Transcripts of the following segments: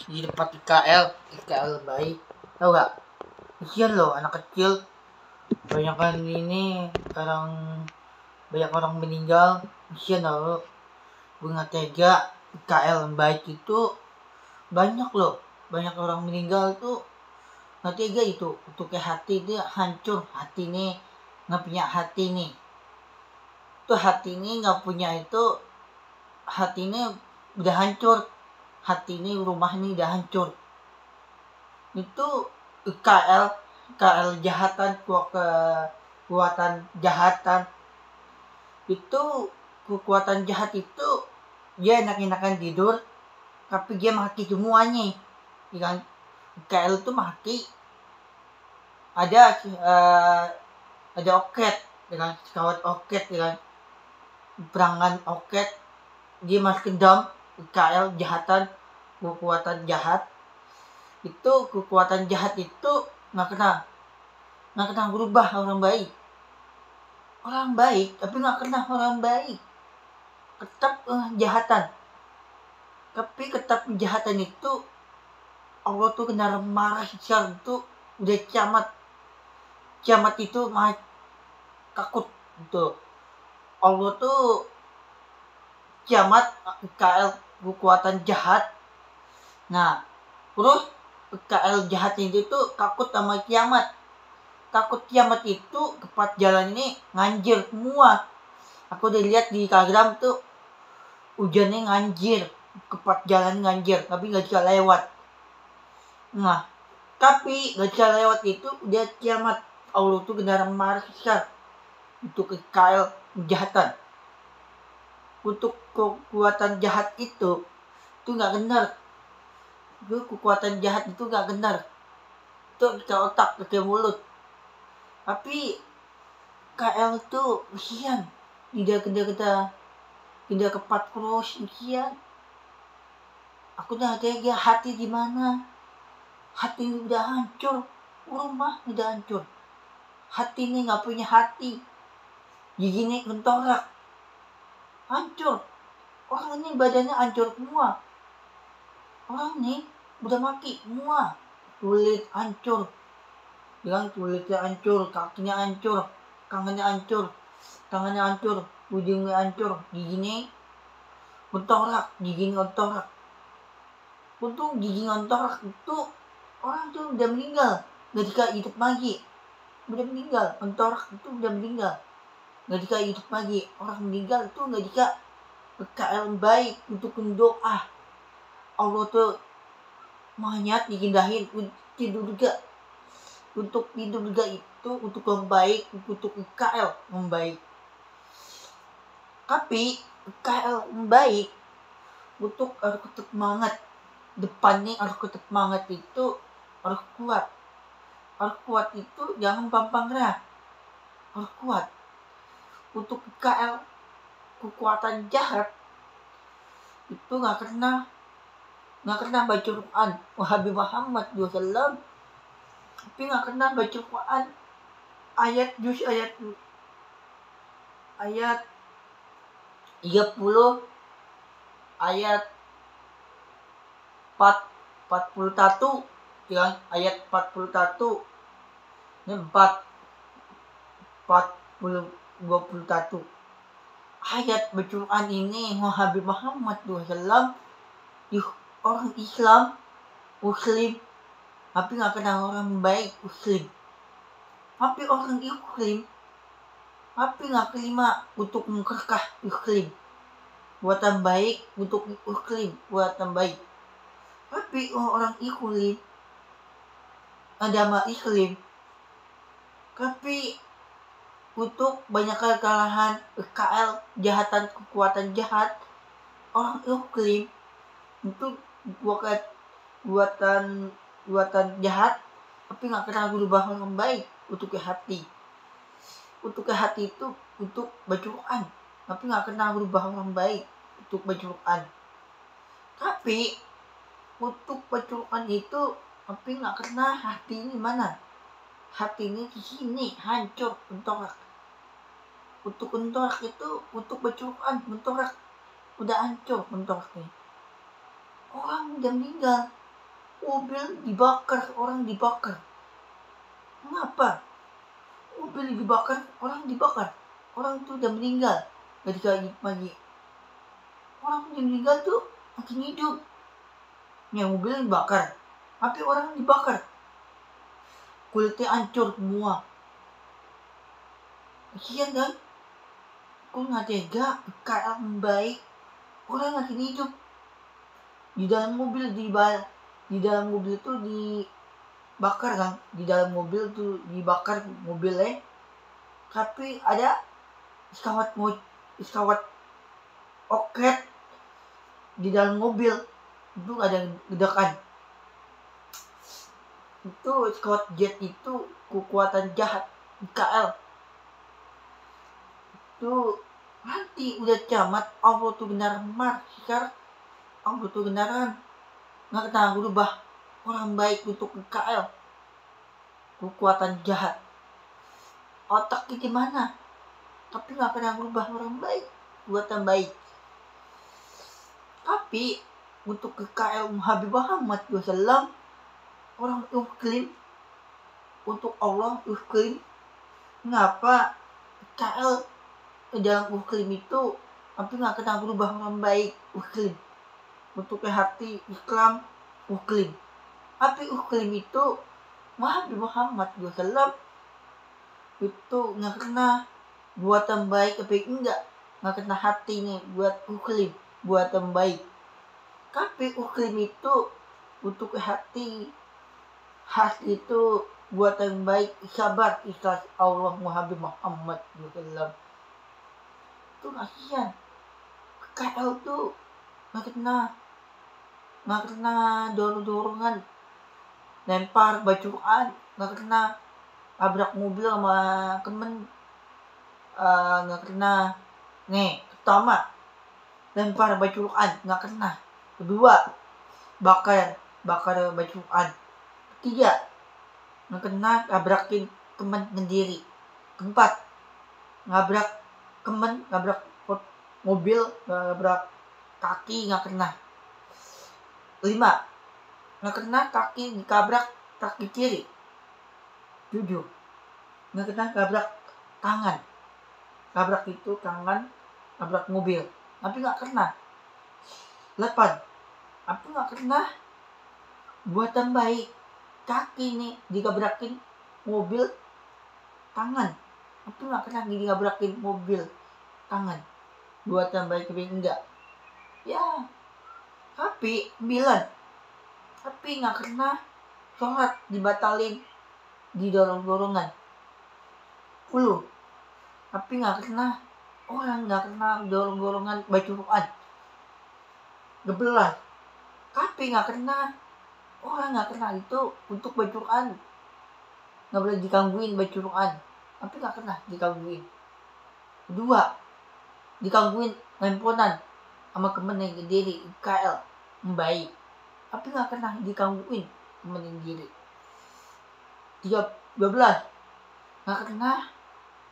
di tempat IKL baik, tau gak? Kasian loh anak kecil, banyak kan ini orang, banyak orang meninggal. Kasian loh, gue nggak tega. IKL baik itu banyak loh, banyak orang meninggal tuh, nggak tega itu. Untuk kayak hati dia hancur, hati nih nggak punya hati nih, tuh hati ini nggak punya itu, hati ini udah hancur, hati ini rumah ini udah hancur. Itu KL jahatan, kekuatan jahatan itu, kekuatan jahat itu dia enak-enakan tidur tapi dia maki semuanya, yang KL itu maki. Ada oket dengan kawat oket, dengan perangan oket, dia masuk ke dalam KL jahatan, kekuatan jahat itu. Kekuatan jahat itu nggak kena berubah orang baik tapi nggak kena orang baik, tetap jahatan. Tapi tetap kejahatan itu Allah tuh kena marah besar itu, udah kiamat itu mah takut gitu. Allah tuh kiamat, KL kekuatan jahat. Nah terus KL jahat itu tuh takut sama kiamat. Takut kiamat itu tepat jalan ini nganjir semua. Aku udah lihat di Instagram tuh hujannya nganjir, tepat jalan nganjir tapi nggak bisa lewat. Nah tapi nggak bisa lewat itu udah kiamat. Allah tuh kena marah besar untuk KL kejahatan. Untuk kekuatan jahat itu nggak benar. Itu kekuatan jahat itu nggak benar. Itu ke otak, ke mulut. Tapi KL tuh kesian, tidak kepat terus, kesian. Aku udah tega, hati di mana? Hati ini udah hancur, rumah udah hancur. Hati ini nggak punya hati, gigi ini kentorak, hancur. Orang ini badannya hancur semua. Orang ini udah mati semua. Kulit hancur, bilang kulitnya hancur, kakinya hancur, tangannya hancur, ujungnya hancur, giginya kentorak, gigi kentorak. Untuk gigi kentorak itu orang tuh udah meninggal, nggak dikasih hidup lagi. Udah meninggal, kentorak itu udah meninggal, nggak dikasih hidup lagi. Orang meninggal itu nggak dikasih KL baik untuk mendoa. Allah tuh mayat dikindahin tidur juga. Untuk tidur juga itu untuk yang baik, untuk KL yang baik. Tapi KL yang baik untuk harus tetap semangat. Depannya harus tetap semangat itu harus kuat. Harus kuat itu jangan gampang nyerah. Harus kuat. Untuk KL kekuatan jahat itu nggak kena baca Quran Habib Muhammad SAW, tapi nggak kena baca Quran ayat 30, ayat 41, yang ayat 41 ini 21 ayat Quran ini Habib Muhammad SAW. Orang Islam Muslim tapi nggak kenal orang baik Muslim. Tapi orang Muslim tapi nggak terima untuk mengkerkah Muslim, buatan baik untuk Muslim, buatan baik. Tapi orang Muslim agama Islam tapi untuk banyak kekalahan KL jahatan, kekuatan jahat orang Muslim untuk buatan jahat tapi nggak kenal berubah orang baik. Untuk ke hati itu untuk baca Quran tapi nggak kenal berubah orang baik untuk baca Quran. Tapi untuk baca Quran itu tapi nggak kena hati ini mana, hati ini di sini hancur, kentorak. Untuk kentorak itu untuk baca Quran, kentorak udah hancur kentoraknya. Orang udah meninggal mobil dibakar, orang dibakar. Mengapa? Mobil dibakar, orang dibakar. Orang itu udah meninggal. Gak dikaji lagi. Orang yang meninggal tuh makin hidup. Yang mobil dibakar, tapi orang dibakar. Kulitnya hancur semua. Kasian kan? Kok nggak tega? KL membaik, orang makin hidup. Di dalam mobil itu dibakar kan? Di dalam mobil tuh dibakar mobilnya. Tapi ada pesawat oket di dalam mobil. Itu ada ledakan. Itu pesawat jet itu kekuatan jahat KL. Tuh nanti udah camat, Allah tuh benar sekarang Allah tuh benaran nggak kena berubah orang baik untuk KL. Kekuatan jahat otaknya gimana, tapi nggak kena berubah orang baik buatan baik. Tapi untuk ke KL Habib Muhammad SAW, orang uklim untuk Allah uklim. Mengapa KL dalam uklim itu tapi nggak kena berubah orang baik uklim untuk hati Islam uklim. Tapi uklim itu Habib Muhammad SAW itu nggak kena buatan baik, tapi nggak kena hati nih buat uklim buatan baik. Tapi uklim itu untuk hati itu buatan baik, sabar ikhlas Allah Habib Muhammad SAW. Itu kasihan. KL tuh nggak kena dorongan, lempar bacaan, nggak kena abrak mobil sama temen, nggak kena. Nih pertama lempar bacaan nggak kena. Kedua bakar bacaan. Ketiga nggak kena tabrakin temen sendiri. Keempat ngabrak temen, ngabrak mobil, ngabrak kaki nggak kena. 5 nggak kena kaki ditabrak kaki kiri. 7 nggak kena tabrak tangan, tabrak itu tangan, tabrak mobil tapi nggak kena. 8 tapi nggak kena buatan baik, kaki nih digabrakin mobil tangan tapi nggak kena digabrakin mobil tangan buatan baik, tapi enggak ya. Tapi 9 tapi nggak kena sholat dibatalin, didorong-dorongan. 10 tapi nggak kena orang, nggak kena dorong-dorongan baca Quran. 11 tapi nggak kena orang, nggak kena itu untuk baca Quran, nggak boleh digangguin baca Quran tapi nggak kena digangguin. 2 digangguin handphonean sama temen yang sendiri KL membaik tapi nggak kena digangguin temen yang sendiri. 12 nggak kena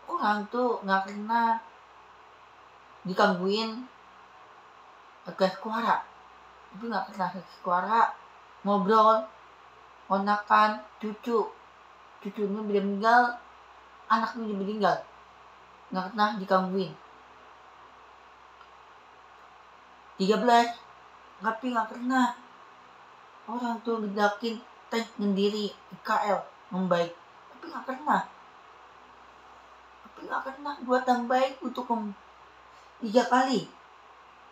orang tuh, nggak kena digangguin agak suara tapi nggak kena suara ngobrol onakan cucunya bila meninggal, anaknya bila meninggal, nggak kena digangguin. 13 tapi nggak kena orang tuh ngedakin tank sendiri KL membaik tapi nggak kena buatan baik untuk 3 kali.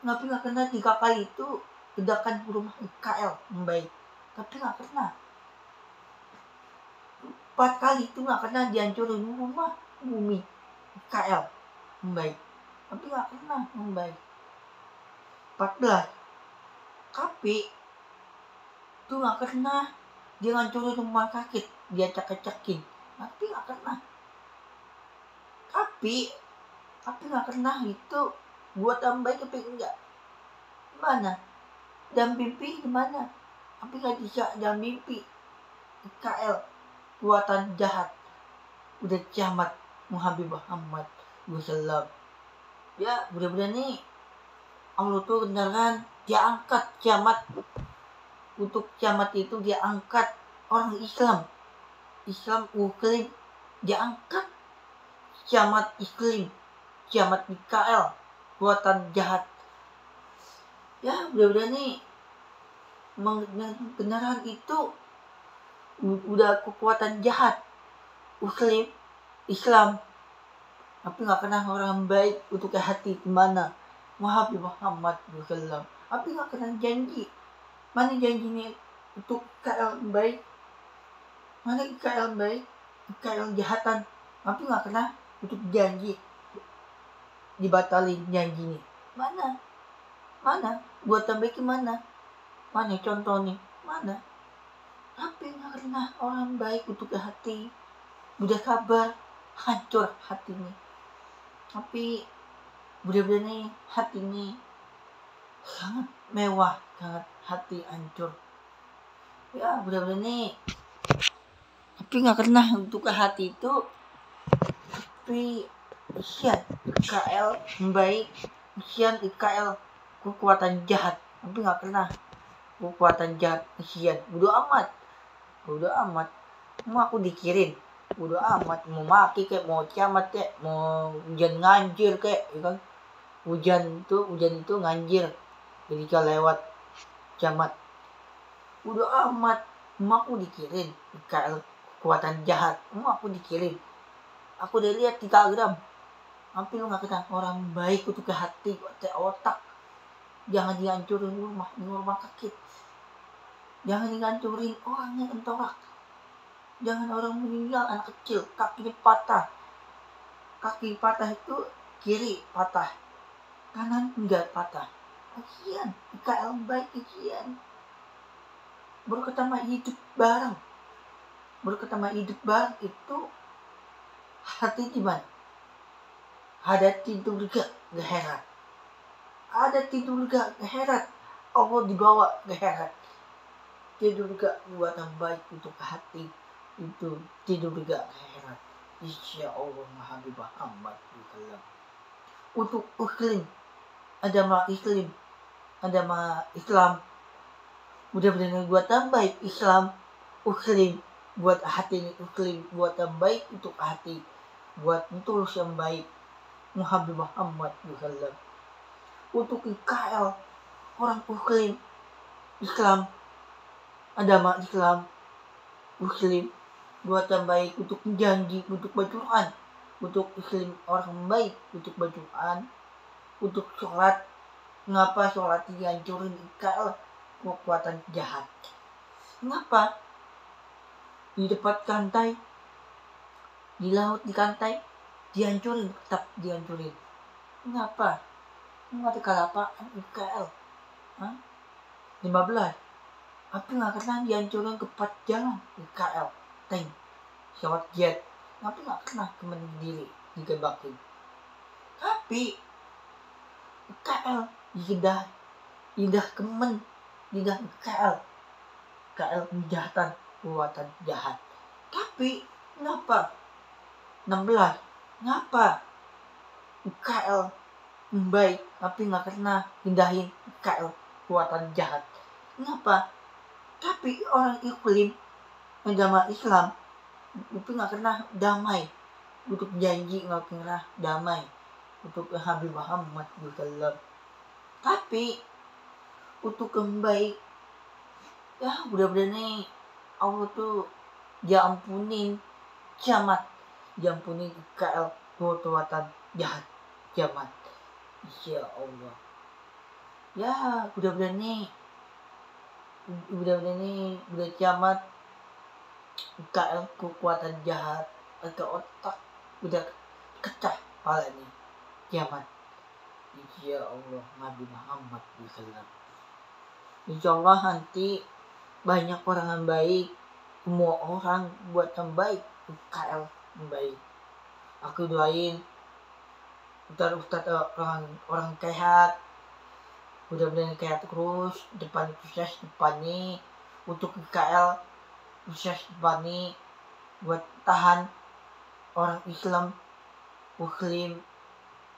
Tapi nggak kena 3 kali itu ledakan rumah KL membaik tapi nggak kena. 4 kali itu nggak kena dihancurin rumah bumi KL membaik tapi nggak kena membaik. 14 tapi itu nggak kena dia ngancurin rumah sakit, dia cek-cekin tapi nggak kena. Tapi nggak kena itu buat baik tapi enggak. Gimana? Dan mimpi gimana? Tapi nggak bisa dan mimpi. KL buatan jahat udah kiamat Habib Muhammad SAW. Ya mudah-mudahan nih Allah tuh beneran dia angkat kiamat untuk camat itu dia angkat orang Islam Muslim, dia angkat camat Islam, camat Mikael, buatan jahat. Ya mudah-mudahan nih beneran itu udah kekuatan jahat Muslim Islam, tapi nggak kena orang baik untuk ke hati kemana Muhammad SAW, tapi nggak kena janji. Mana janjinya untuk KL baik, mana KL baik, KL jahatan, tapi nggak kena untuk janji dibatalin janjinya. Mana buat baik mana contoh nih, mana tapi nggak kena orang baik untuk ke hati, udah kabar hancur hatinya. Tapi mudah-mudahan nih hati ini sangat mewah, sangat hati hancur. Ya mudah-mudahan nih, tapi nggak kena untuk ke hati itu. Tapi isian IKL baik, isian IKL kekuatan jahat, tapi nggak kena kekuatan jahat isian. Bodo amat, mau aku dikirim, bodo amat, mau maki kayak, mau camat kayak, mau hujan nganjir kayak, ya kan? Hujan itu nganjir ketika lewat camat, bodo amat, mau aku dikirim IKL kekuatan jahat, mau aku dikirim. Aku udah lihat di Instagram, tapi lu gak kena orang baik untuk ke hati, ke otak. Jangan dihancurin rumah sakit. Jangan dihancurin orang yang entorak. Jangan orang meninggal, anak kecil, kakinya patah. Kaki patah itu kiri patah, kanan enggak patah. Kasian, IKL baik kasian. Baru ketemu hidup bareng. Itu hati gimana? Ada tidur gak heran. Allah dibawa heran. Tidur gak buat yang baik untuk hati, itu tidur gak heran. Insya Allah Muhammad SAW. Untuk Muslim, agama Islam, mudah-mudahan buat yang baik Islam, Muslim, buat hati ini Muslim, buat yang baik untuk hati, buat tulus yang baik Muhammad SAW. Untuk IKL orang Muslim Islam, agama Islam, Muslim, buat yang baik untuk janji, untuk berdoa, untuk Muslim orang baik, untuk berdoa, untuk sholat. Ngapa sholat dihancurin IKL kekuatan jahat? Ngapa di depan kantai, di laut, di kantai dihancurin, tetap dihancurin? Ngapa? Nggak ada kelapaan IKL 15, tapi nggak kena dihancurin ke 4 jalan IKL tank pesawat jet, tapi nggak kena kemenangan diri digebakin. Tapi IKL indah kemen, indah IKL kejahatan, buatan jahat. Tapi ngapa 16, ngapa IKL baik tapi nggak kena hindahin IKL buatan jahat? Ngapa? Tapi orang Muslim agama Islam itu nggak kena damai, untuk janji nggak kena damai untuk Habib Muhammad SAW. Tapi untuk yang baik, ya mudah-mudahan nih Allah tuh dia ampunin camat, dia ampunin IKL buatan jahat camat. Insya Allah. Ya mudah-mudahan nih udah camat IKL kekuatan jahat atau otak udah kecah kepala nih kiamat. Insya Allah Nabi Muhammad SAW. Insya Allah nanti banyak orang yang baik, semua orang buat yang baik, IKL yang baik. Aku doain Ustaz orang sehat, mudah-mudahan sehat terus, depan sukses, depan nih untuk IKL sukses, depan nih buat tahan orang Islam, Muslim,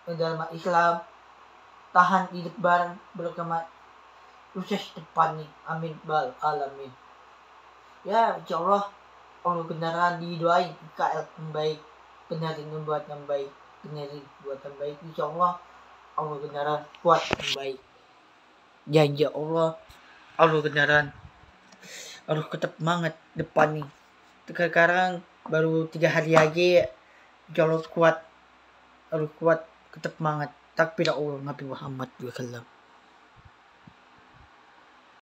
dalam Islam, tahan hidup bareng beragama sukses depan nih, amin bal alamin. Ya insya Allah beneran didoain IKL yang baik, benerin buat yang baik, benerin buat yang baik, insya Allah beneran buat yang baik. Janji Allah beneran tetap semangat depan nih. Sekarang baru 3 hari lagi, insya Allah kuat tetap semangat. Takbir Allah Nabi Muhammad SAW.